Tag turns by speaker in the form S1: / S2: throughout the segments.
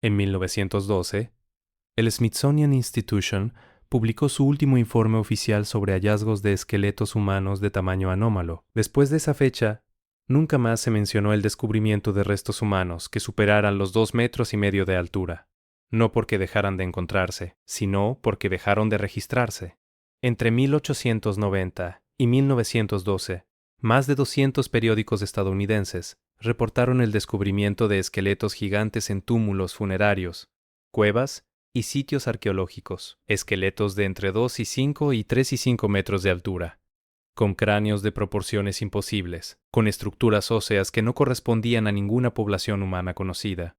S1: En 1912, el Smithsonian Institution publicó su último informe oficial sobre hallazgos de esqueletos humanos de tamaño anómalo. Después de esa fecha, nunca más se mencionó el descubrimiento de restos humanos que superaran los 2,5 metros de altura, no porque dejaran de encontrarse, sino porque dejaron de registrarse. Entre 1890 y 1912, más de 200 periódicos estadounidenses reportaron el descubrimiento de esqueletos gigantes en túmulos funerarios, cuevas y sitios arqueológicos, esqueletos de entre 2 y 5 y 3 y 5 metros de altura, con cráneos de proporciones imposibles, con estructuras óseas que no correspondían a ninguna población humana conocida,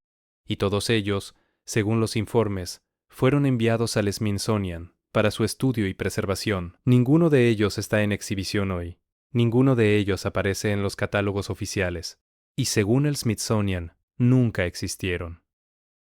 S1: y todos ellos, según los informes, fueron enviados al Smithsonian para su estudio y preservación. Ninguno de ellos está en exhibición hoy. Ninguno de ellos aparece en los catálogos oficiales, y según el Smithsonian, nunca existieron.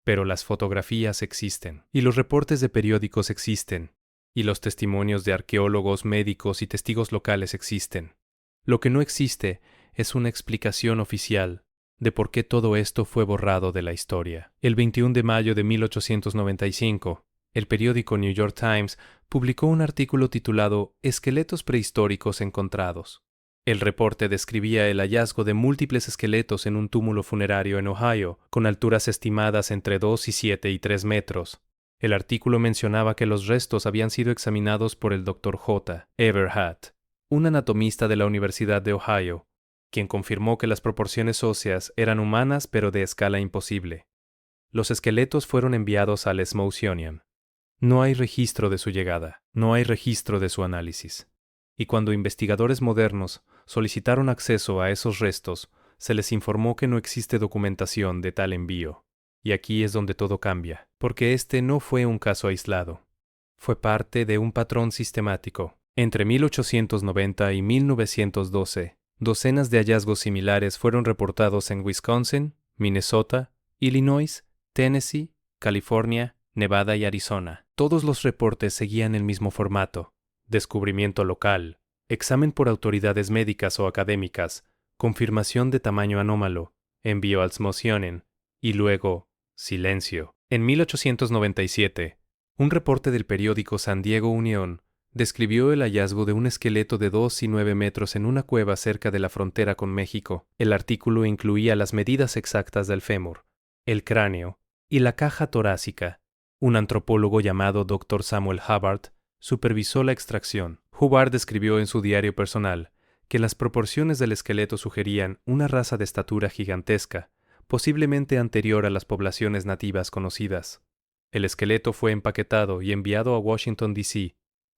S1: Pero las fotografías existen, y los reportes de periódicos existen, y los testimonios de arqueólogos, médicos y testigos locales existen. Lo que no existe es una explicación oficial de por qué todo esto fue borrado de la historia. El 21 de mayo de 1895, el periódico New York Times publicó un artículo titulado Esqueletos prehistóricos encontrados. El reporte describía el hallazgo de múltiples esqueletos en un túmulo funerario en Ohio, con alturas estimadas entre 2 y 7 y 3 metros. El artículo mencionaba que los restos habían sido examinados por el Dr. J. Everhart, un anatomista de la Universidad de Ohio, quien confirmó que las proporciones óseas eran humanas pero de escala imposible. Los esqueletos fueron enviados al Smithsonian. No hay registro de su llegada, no hay registro de su análisis. Y cuando investigadores modernos solicitaron acceso a esos restos, se les informó que no existe documentación de tal envío. Y aquí es donde todo cambia, porque este no fue un caso aislado. Fue parte de un patrón sistemático. Entre 1890 y 1912, docenas de hallazgos similares fueron reportados en Wisconsin, Minnesota, Illinois, Tennessee, California, Nevada y Arizona. Todos los reportes seguían el mismo formato: descubrimiento local, examen por autoridades médicas o académicas, confirmación de tamaño anómalo, envío al Smithsonian, y luego, silencio. En 1897, un reporte del periódico San Diego Union describió el hallazgo de un esqueleto de 2 y 9 metros en una cueva cerca de la frontera con México. El artículo incluía las medidas exactas del fémur, el cráneo y la caja torácica. Un antropólogo llamado Dr. Samuel Hubbard supervisó la extracción. Hubbard escribió en su diario personal que las proporciones del esqueleto sugerían una raza de estatura gigantesca, posiblemente anterior a las poblaciones nativas conocidas. El esqueleto fue empaquetado y enviado a Washington, D.C.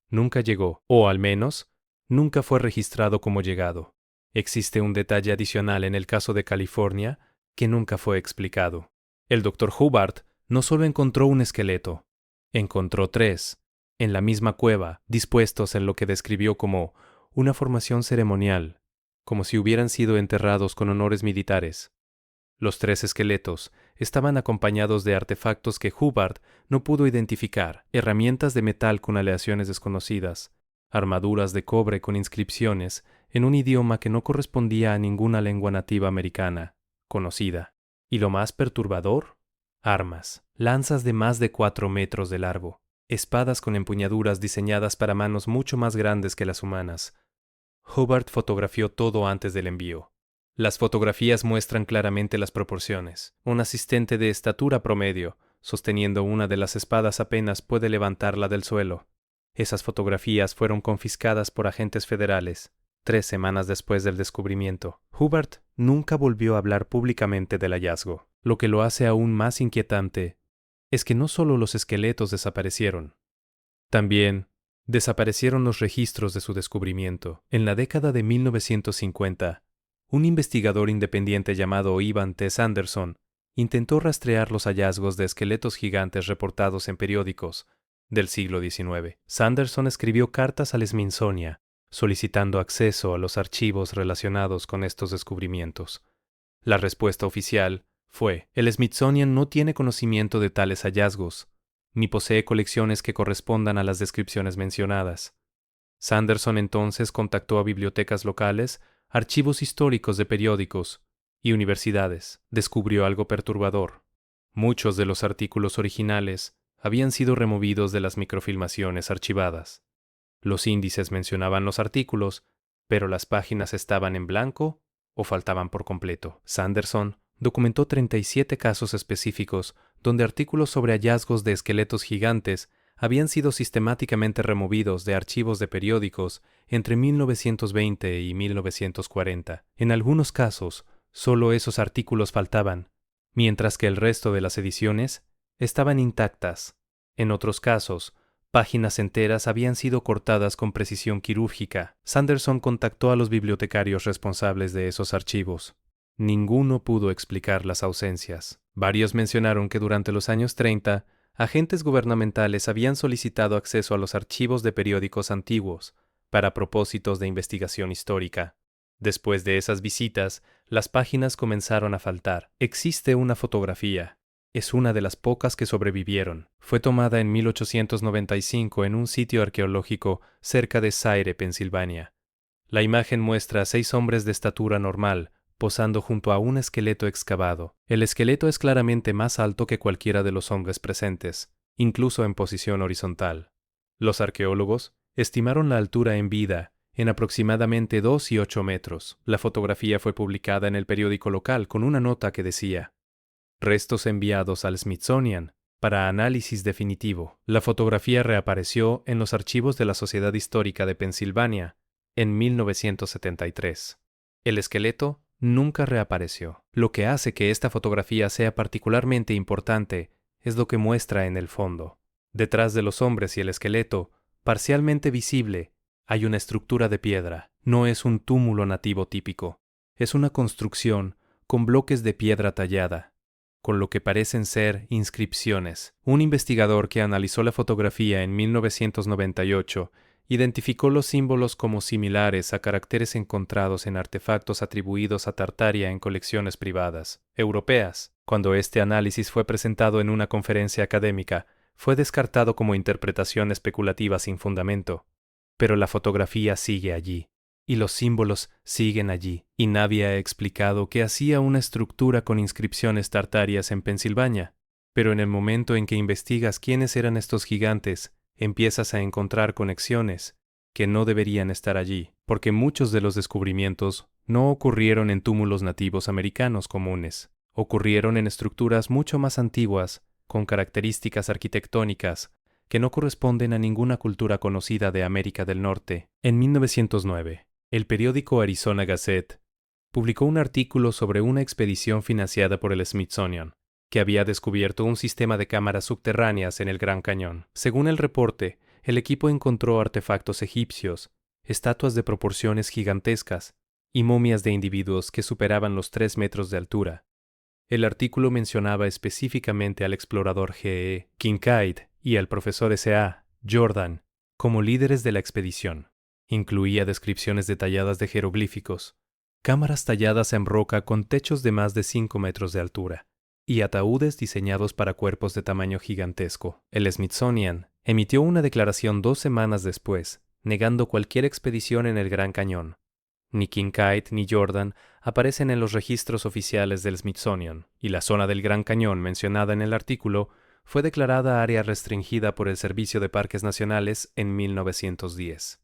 S1: Nunca llegó, o al menos, nunca fue registrado como llegado. Existe un detalle adicional en el caso de California que nunca fue explicado. El Dr. Hubbard no solo encontró un esqueleto, encontró 3, en la misma cueva, dispuestos en lo que describió como una formación ceremonial, como si hubieran sido enterrados con honores militares. Los 3 esqueletos estaban acompañados de artefactos que Hubbard no pudo identificar: herramientas de metal con aleaciones desconocidas, armaduras de cobre con inscripciones en un idioma que no correspondía a ninguna lengua nativa americana conocida. Y lo más perturbador: armas, lanzas de más de 4 metros de largo, espadas con empuñaduras diseñadas para manos mucho más grandes que las humanas. Hubbard fotografió todo antes del envío. Las fotografías muestran claramente las proporciones. Un asistente de estatura promedio, sosteniendo una de las espadas, apenas puede levantarla del suelo. Esas fotografías fueron confiscadas por agentes federales 3 semanas después del descubrimiento. Hubbard nunca volvió a hablar públicamente del hallazgo. Lo que lo hace aún más inquietante es que no solo los esqueletos desaparecieron, también desaparecieron los registros de su descubrimiento. En la década de 1950, un investigador independiente llamado Ivan T. Sanderson intentó rastrear los hallazgos de esqueletos gigantes reportados en periódicos del siglo XIX. Sanderson escribió cartas al Smithsonian solicitando acceso a los archivos relacionados con estos descubrimientos. La respuesta oficial fue: el Smithsonian no tiene conocimiento de tales hallazgos, ni posee colecciones que correspondan a las descripciones mencionadas. Sanderson entonces contactó a bibliotecas locales, archivos históricos de periódicos y universidades. Descubrió algo perturbador. Muchos de los artículos originales habían sido removidos de las microfilmaciones archivadas. Los índices mencionaban los artículos, pero las páginas estaban en blanco o faltaban por completo. Sanderson documentó 37 casos específicos donde artículos sobre hallazgos de esqueletos gigantes habían sido sistemáticamente removidos de archivos de periódicos entre 1920 y 1940. En algunos casos, solo esos artículos faltaban, mientras que el resto de las ediciones estaban intactas. En otros casos, páginas enteras habían sido cortadas con precisión quirúrgica. Sanderson contactó a los bibliotecarios responsables de esos archivos. Ninguno pudo explicar las ausencias. Varios mencionaron que durante los años 30, agentes gubernamentales habían solicitado acceso a los archivos de periódicos antiguos para propósitos de investigación histórica. Después de esas visitas, las páginas comenzaron a faltar. Existe una fotografía. Es una de las pocas que sobrevivieron. Fue tomada en 1895 en un sitio arqueológico cerca de Sayre, Pensilvania. La imagen muestra a 6 hombres de estatura normal, posando junto a un esqueleto excavado. El esqueleto es claramente más alto que cualquiera de los hombres presentes, incluso en posición horizontal. Los arqueólogos estimaron la altura en vida en aproximadamente 2 y 8 metros. La fotografía fue publicada en el periódico local con una nota que decía: restos enviados al Smithsonian para análisis definitivo. La fotografía reapareció en los archivos de la Sociedad Histórica de Pensilvania en 1973. El esqueleto nunca reapareció. Lo que hace que esta fotografía sea particularmente importante es lo que muestra en el fondo. Detrás de los hombres y el esqueleto, parcialmente visible, hay una estructura de piedra. No es un túmulo nativo típico. Es una construcción con bloques de piedra tallada, con lo que parecen ser inscripciones. Un investigador que analizó la fotografía en 1998 identificó los símbolos como similares a caracteres encontrados en artefactos atribuidos a Tartaria en colecciones privadas europeas. Cuando este análisis fue presentado en una conferencia académica, fue descartado como interpretación especulativa sin fundamento. Pero la fotografía sigue allí, y los símbolos siguen allí, y nadie ha explicado qué hacía una estructura con inscripciones tartarias en Pensilvania. Pero en el momento en que investigas quiénes eran estos gigantes, empiezas a encontrar conexiones que no deberían estar allí, porque muchos de los descubrimientos no ocurrieron en túmulos nativos americanos comunes, ocurrieron en estructuras mucho más antiguas, con características arquitectónicas que no corresponden a ninguna cultura conocida de América del Norte. En 1909, el periódico Arizona Gazette publicó un artículo sobre una expedición financiada por el Smithsonian, que había descubierto un sistema de cámaras subterráneas en el Gran Cañón. Según el reporte, el equipo encontró artefactos egipcios, estatuas de proporciones gigantescas y momias de individuos que superaban los 3 metros de altura. El artículo mencionaba específicamente al explorador G. E. Kincaid y al profesor S. A. Jordan como líderes de la expedición. Incluía descripciones detalladas de jeroglíficos, cámaras talladas en roca con techos de más de 5 metros de altura, y ataúdes diseñados para cuerpos de tamaño gigantesco. El Smithsonian emitió una declaración 2 semanas después, negando cualquier expedición en el Gran Cañón. Ni Kincaid ni Jordan aparecen en los registros oficiales del Smithsonian, y la zona del Gran Cañón mencionada en el artículo fue declarada área restringida por el Servicio de Parques Nacionales en 1910.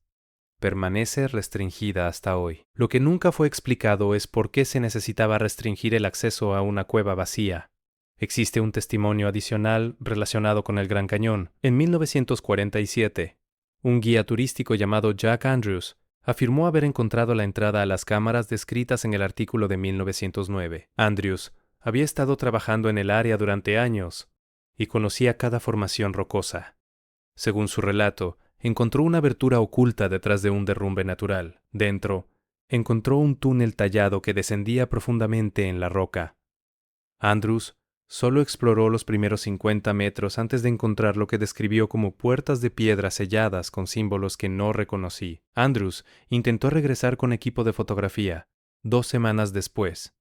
S1: Permanece restringida hasta hoy. Lo que nunca fue explicado es por qué se necesitaba restringir el acceso a una cueva vacía. Existe un testimonio adicional relacionado con el Gran Cañón. En 1947, un guía turístico llamado Jack Andrews afirmó haber encontrado la entrada a las cámaras descritas en el artículo de 1909. Andrews había estado trabajando en el área durante años y conocía cada formación rocosa. Según su relato, encontró una abertura oculta detrás de un derrumbe natural. Dentro, encontró un túnel tallado que descendía profundamente en la roca. Andrews solo exploró los primeros 50 metros antes de encontrar lo que describió como puertas de piedra selladas con símbolos que no reconocí. Andrews intentó regresar con equipo de fotografía 2 semanas después.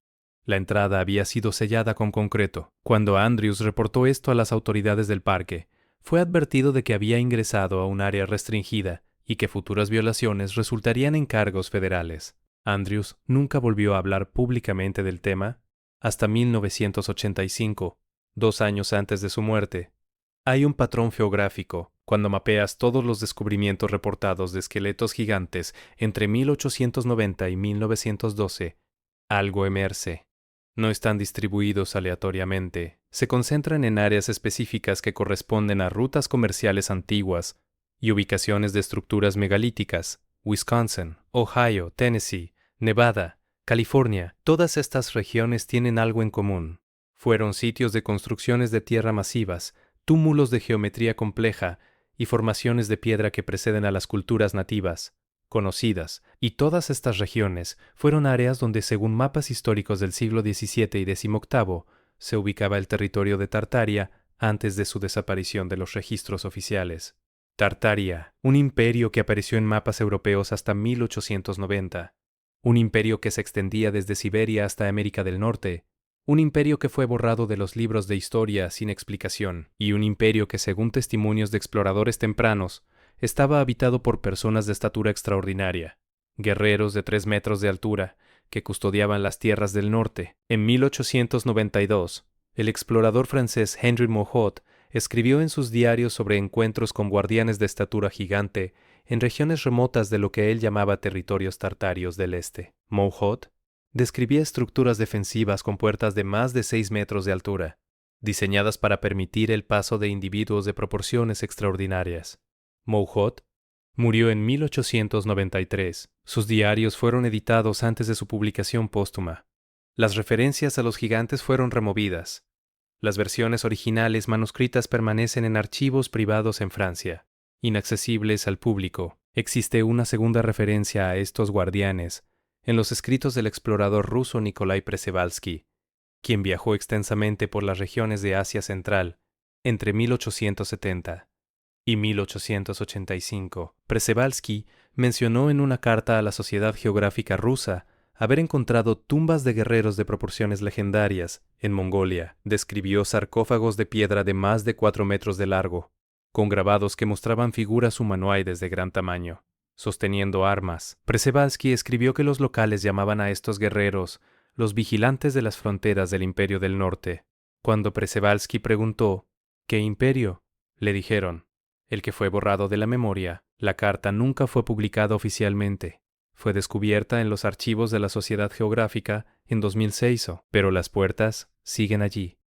S1: La entrada había sido sellada con concreto. Cuando Andrews reportó esto a las autoridades del parque, fue advertido de que había ingresado a un área restringida y que futuras violaciones resultarían en cargos federales. Andrews nunca volvió a hablar públicamente del tema hasta 1985, 2 años antes de su muerte. Hay un patrón geográfico. Cuando mapeas todos los descubrimientos reportados de esqueletos gigantes entre 1890 y 1912, algo emerge. No están distribuidos aleatoriamente. Se concentran en áreas específicas que corresponden a rutas comerciales antiguas y ubicaciones de estructuras megalíticas. Wisconsin, Ohio, Tennessee, Nevada, California. Todas estas regiones tienen algo en común. Fueron sitios de construcciones de tierra masivas, túmulos de geometría compleja y formaciones de piedra que preceden a las culturas nativas conocidas, y todas estas regiones fueron áreas donde, según mapas históricos del siglo XVII y XVIII, se ubicaba el territorio de Tartaria antes de su desaparición de los registros oficiales. Tartaria, un imperio que apareció en mapas europeos hasta 1890, un imperio que se extendía desde Siberia hasta América del Norte, un imperio que fue borrado de los libros de historia sin explicación, y un imperio que, según testimonios de exploradores tempranos, estaba habitado por personas de estatura extraordinaria, guerreros de 3 metros de altura, que custodiaban las tierras del norte. En 1892, el explorador francés Henry Mouhot escribió en sus diarios sobre encuentros con guardianes de estatura gigante en regiones remotas de lo que él llamaba territorios tartarios del este. Mouhot describía estructuras defensivas con puertas de más de 6 metros de altura, diseñadas para permitir el paso de individuos de proporciones extraordinarias. Mouhot murió en 1893. Sus diarios fueron editados antes de su publicación póstuma. Las referencias a los gigantes fueron removidas. Las versiones originales manuscritas permanecen en archivos privados en Francia, inaccesibles al público. Existe una segunda referencia a estos guardianes en los escritos del explorador ruso Nikolai Przewalski, quien viajó extensamente por las regiones de Asia Central entre 1870 y 1885. Przewalski mencionó en una carta a la Sociedad Geográfica Rusa haber encontrado tumbas de guerreros de proporciones legendarias en Mongolia. Describió sarcófagos de piedra de más de 4 metros de largo, con grabados que mostraban figuras humanoides de gran tamaño, sosteniendo armas. Przewalski escribió que los locales llamaban a estos guerreros los vigilantes de las fronteras del Imperio del Norte. Cuando Przewalski preguntó ¿qué imperio?, le dijeron el que fue borrado de la memoria. La carta nunca fue publicada oficialmente. Fue descubierta en los archivos de la Sociedad Geográfica en 2006, pero las puertas siguen allí.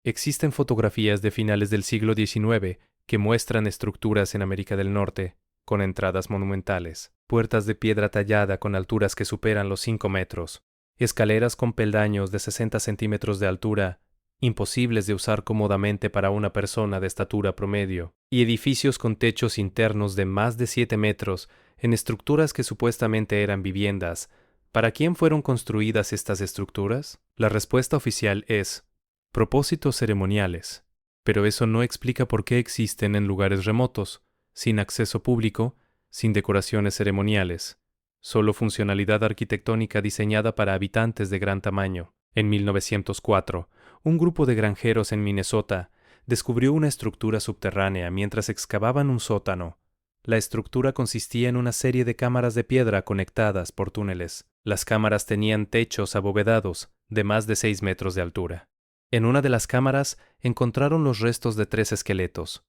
S1: Existen fotografías de finales del siglo XIX que muestran estructuras en América del Norte con entradas monumentales, puertas de piedra tallada con alturas que superan los 5 metros, escaleras con peldaños de 60 centímetros de altura, imposibles de usar cómodamente para una persona de estatura promedio, y edificios con techos internos de más de 7 metros en estructuras que supuestamente eran viviendas. ¿Para quién fueron construidas estas estructuras? La respuesta oficial es propósitos ceremoniales, pero eso no explica por qué existen en lugares remotos, sin acceso público, sin decoraciones ceremoniales, solo funcionalidad arquitectónica diseñada para habitantes de gran tamaño. En 1904, un grupo de granjeros en Minnesota descubrió una estructura subterránea mientras excavaban un sótano. La estructura consistía en una serie de cámaras de piedra conectadas por túneles. Las cámaras tenían techos abovedados de más de 6 metros de altura. En una de las cámaras encontraron los restos de 3 esqueletos,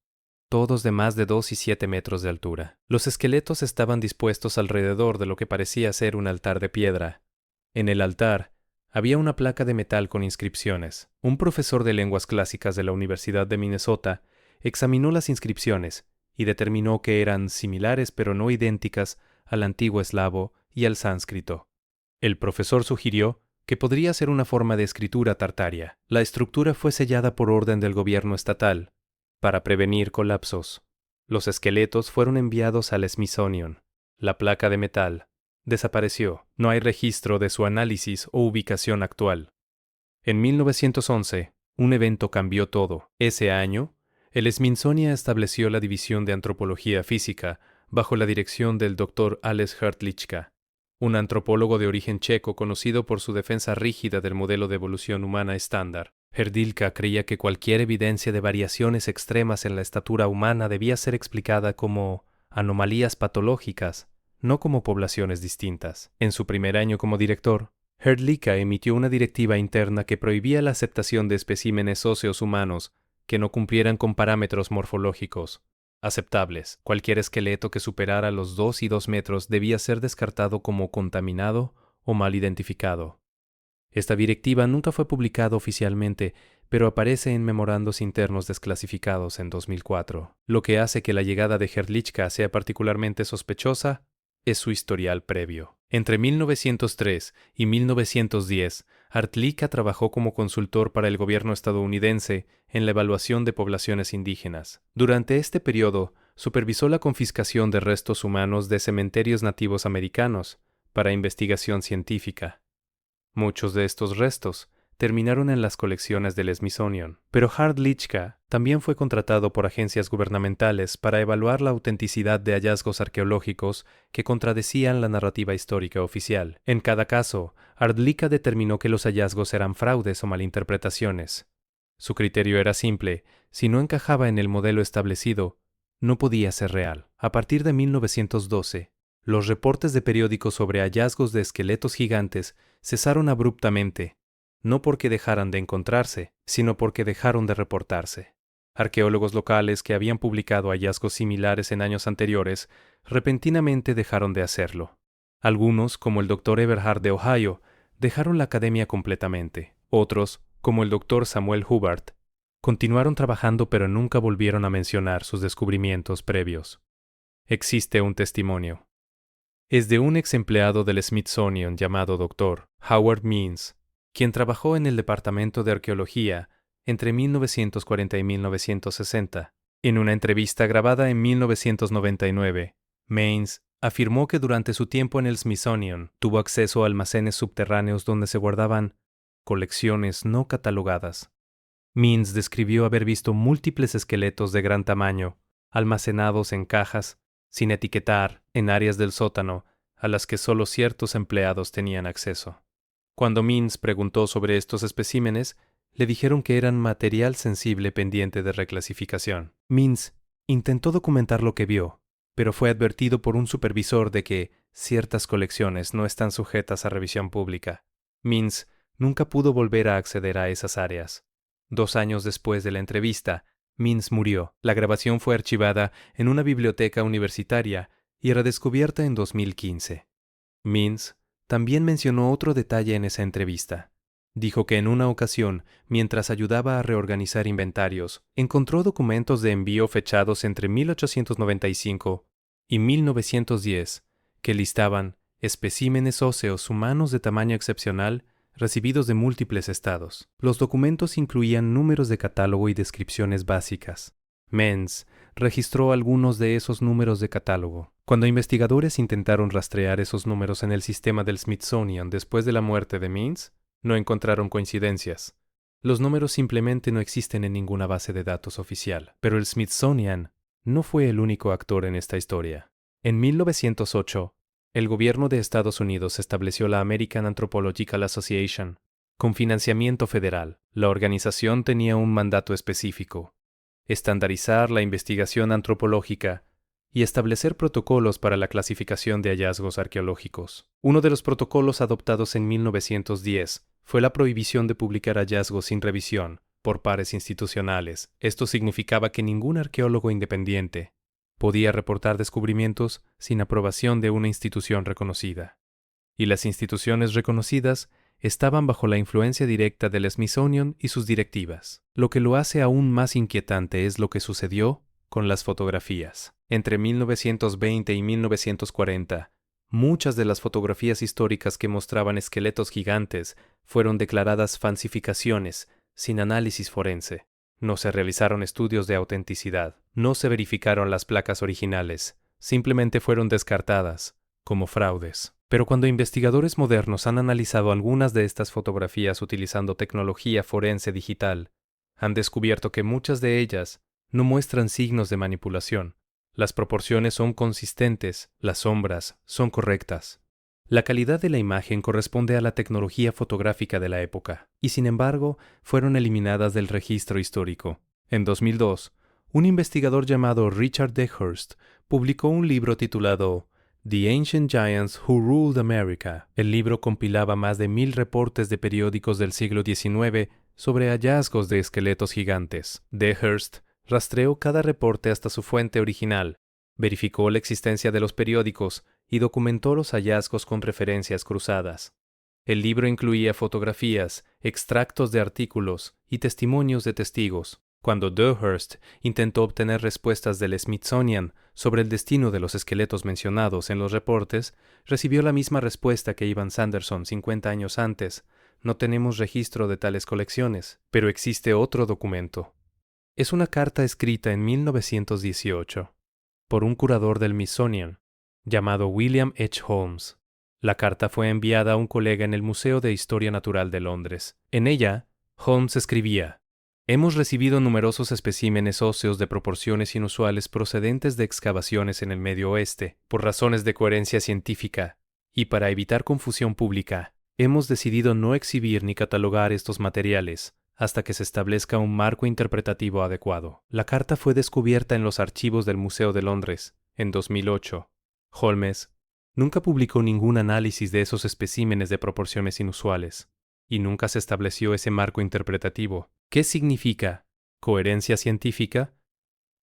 S1: todos de más de 2 y 7 metros de altura. Los esqueletos estaban dispuestos alrededor de lo que parecía ser un altar de piedra. En el altar había una placa de metal con inscripciones. Un profesor de lenguas clásicas de la Universidad de Minnesota examinó las inscripciones y determinó que eran similares pero no idénticas al antiguo eslavo y al sánscrito. El profesor sugirió que podría ser una forma de escritura tartaria. La estructura fue sellada por orden del gobierno estatal para prevenir colapsos. Los esqueletos fueron enviados al Smithsonian. La placa de metal desapareció. No hay registro de su análisis o ubicación actual. En 1911, un evento cambió todo. Ese año, el Smithsonian estableció la División de Antropología Física bajo la dirección del Dr. Ales Hrdlička, un antropólogo de origen checo conocido por su defensa rígida del modelo de evolución humana estándar. Hrdlička creía que cualquier evidencia de variaciones extremas en la estatura humana debía ser explicada como anomalías patológicas, no como poblaciones distintas. En su primer año como director, Hrdlicka emitió una directiva interna que prohibía la aceptación de especímenes óseos humanos que no cumplieran con parámetros morfológicos aceptables. Cualquier esqueleto que superara los 2 y 2 metros debía ser descartado como contaminado o mal identificado. Esta directiva nunca fue publicada oficialmente, pero aparece en memorandos internos desclasificados en 2004. Lo que hace que la llegada de Hrdlicka sea particularmente sospechosa es su historial previo. Entre 1903 y 1910, Hrdlicka trabajó como consultor para el gobierno estadounidense en la evaluación de poblaciones indígenas. Durante este periodo, supervisó la confiscación de restos humanos de cementerios nativos americanos para investigación científica. Muchos de estos restos terminaron en las colecciones del Smithsonian, pero Hrdlicka también fue contratado por agencias gubernamentales para evaluar la autenticidad de hallazgos arqueológicos que contradecían la narrativa histórica oficial. En cada caso, Hrdlicka determinó que los hallazgos eran fraudes o malinterpretaciones. Su criterio era simple: si no encajaba en el modelo establecido, no podía ser real. A partir de 1912, los reportes de periódicos sobre hallazgos de esqueletos gigantes cesaron abruptamente, no porque dejaran de encontrarse, sino porque dejaron de reportarse. Arqueólogos locales que habían publicado hallazgos similares en años anteriores repentinamente dejaron de hacerlo. Algunos, como el Dr. Eberhard de Ohio, dejaron la academia completamente. Otros, como el Dr. Samuel Hubbard, continuaron trabajando pero nunca volvieron a mencionar sus descubrimientos previos. Existe un testimonio. Es de un ex empleado del Smithsonian llamado Dr. Howard Means, quien trabajó en el Departamento de Arqueología entre 1940 y 1960. En una entrevista grabada en 1999, Means afirmó que durante su tiempo en el Smithsonian tuvo acceso a almacenes subterráneos donde se guardaban colecciones no catalogadas. Means describió haber visto múltiples esqueletos de gran tamaño, almacenados en cajas, sin etiquetar, en áreas del sótano, a las que solo ciertos empleados tenían acceso. Cuando Means preguntó sobre estos especímenes, le dijeron que eran material sensible pendiente de reclasificación. Means intentó documentar lo que vio, pero fue advertido por un supervisor de que ciertas colecciones no están sujetas a revisión pública. Means nunca pudo volver a acceder a esas áreas. 2 años después de la entrevista, Means murió. La grabación fue archivada en una biblioteca universitaria y redescubierta en 2015. Means también mencionó otro detalle en esa entrevista. Dijo que en una ocasión, mientras ayudaba a reorganizar inventarios, encontró documentos de envío fechados entre 1895 y 1910 que listaban especímenes óseos humanos de tamaño excepcional recibidos de múltiples estados. Los documentos incluían números de catálogo y descripciones básicas. Means registró algunos de esos números de catálogo. Cuando investigadores intentaron rastrear esos números en el sistema del Smithsonian después de la muerte de Means, no encontraron coincidencias. Los números simplemente no existen en ninguna base de datos oficial. Pero el Smithsonian no fue el único actor en esta historia. En 1908, el gobierno de Estados Unidos estableció la American Anthropological Association, con financiamiento federal. La organización tenía un mandato específico: estandarizar la investigación antropológica y establecer protocolos para la clasificación de hallazgos arqueológicos. Uno de los protocolos adoptados en 1910 fue la prohibición de publicar hallazgos sin revisión por pares institucionales. Esto significaba que ningún arqueólogo independiente podía reportar descubrimientos sin aprobación de una institución reconocida. Y las instituciones reconocidas estaban bajo la influencia directa del Smithsonian y sus directivas. Lo que lo hace aún más inquietante es lo que sucedió con las fotografías. Entre 1920 y 1940, muchas de las fotografías históricas que mostraban esqueletos gigantes fueron declaradas falsificaciones sin análisis forense. No se realizaron estudios de autenticidad, no se verificaron las placas originales, simplemente fueron descartadas como fraudes. Pero cuando investigadores modernos han analizado algunas de estas fotografías utilizando tecnología forense digital, han descubierto que muchas de ellas no muestran signos de manipulación. Las proporciones son consistentes, las sombras son correctas. La calidad de la imagen corresponde a la tecnología fotográfica de la época, y sin embargo, fueron eliminadas del registro histórico. En 2002, un investigador llamado Richard Dehurst publicó un libro titulado The Ancient Giants Who Ruled America. El libro compilaba más de 1000 reportes de periódicos del siglo XIX sobre hallazgos de esqueletos gigantes. Dehurst rastreó cada reporte hasta su fuente original, verificó la existencia de los periódicos y documentó los hallazgos con referencias cruzadas. El libro incluía fotografías, extractos de artículos y testimonios de testigos. Cuando Dehurst intentó obtener respuestas del Smithsonian sobre el destino de los esqueletos mencionados en los reportes, recibió la misma respuesta que Ivan Sanderson 50 años antes. No tenemos registro de tales colecciones, pero existe otro documento. Es una carta escrita en 1918 por un curador del Smithsonian, llamado William H. Holmes. La carta fue enviada a un colega en el Museo de Historia Natural de Londres. En ella, Holmes escribía: «Hemos recibido numerosos especímenes óseos de proporciones inusuales procedentes de excavaciones en el Medio Oeste. Por razones de coherencia científica y para evitar confusión pública, hemos decidido no exhibir ni catalogar estos materiales hasta que se establezca un marco interpretativo adecuado». La carta fue descubierta en los archivos del Museo de Londres en 2008. Holmes nunca publicó ningún análisis de esos especímenes de proporciones inusuales, y nunca se estableció ese marco interpretativo. ¿Qué significa coherencia científica?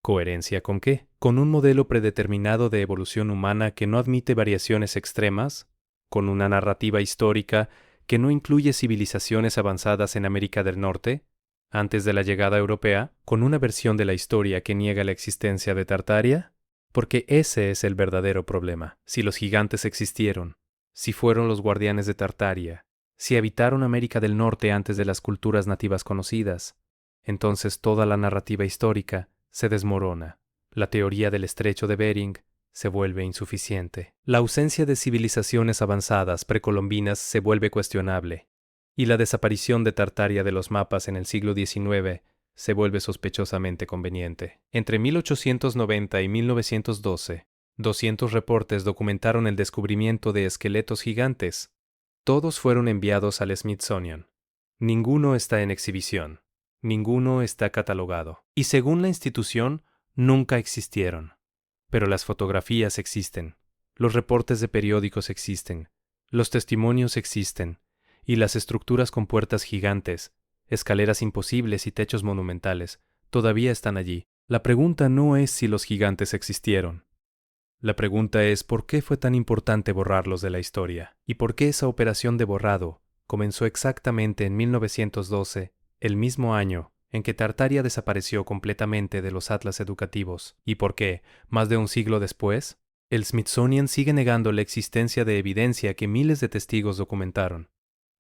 S1: ¿Coherencia con qué? ¿Con un modelo predeterminado de evolución humana que no admite variaciones extremas? ¿Con una narrativa histórica que no incluye civilizaciones avanzadas en América del Norte antes de la llegada europea? ¿Con una versión de la historia que niega la existencia de Tartaria? Porque ese es el verdadero problema. Si los gigantes existieron, si fueron los guardianes de Tartaria, si habitaron América del Norte antes de las culturas nativas conocidas, entonces toda la narrativa histórica se desmorona. La teoría del estrecho de Bering se vuelve insuficiente. La ausencia de civilizaciones avanzadas precolombinas se vuelve cuestionable, y la desaparición de Tartaria de los mapas en el siglo XIX se vuelve sospechosamente conveniente. Entre 1890 y 1912, 200 reportes documentaron el descubrimiento de esqueletos gigantes. Todos fueron enviados al Smithsonian. Ninguno está en exhibición. Ninguno está catalogado. Y según la institución, nunca existieron. Pero las fotografías existen. Los reportes de periódicos existen. Los testimonios existen. Y las estructuras con puertas gigantes, escaleras imposibles y techos monumentales todavía están allí. La pregunta no es si los gigantes existieron. La pregunta es por qué fue tan importante borrarlos de la historia, y por qué esa operación de borrado comenzó exactamente en 1912, el mismo año en que Tartaria desapareció completamente de los atlas educativos, y por qué, más de un siglo después, el Smithsonian sigue negando la existencia de evidencia que miles de testigos documentaron.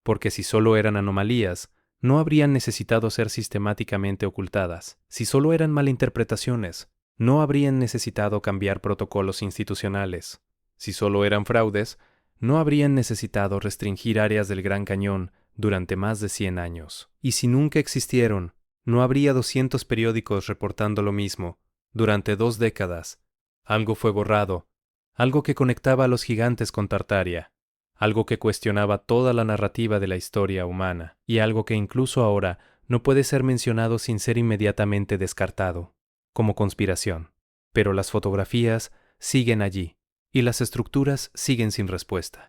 S1: Porque si solo eran anomalías, no habrían necesitado ser sistemáticamente ocultadas. Si solo eran malinterpretaciones, no habrían necesitado cambiar protocolos institucionales. Si solo eran fraudes, no habrían necesitado restringir áreas del Gran Cañón durante más de 100 años. Y si nunca existieron, no habría 200 periódicos reportando lo mismo durante 2 décadas. Algo fue borrado, algo que conectaba a los gigantes con Tartaria, algo que cuestionaba toda la narrativa de la historia humana, y algo que incluso ahora no puede ser mencionado sin ser inmediatamente descartado como conspiración. Pero las fotografías siguen allí, y las estructuras siguen sin respuesta.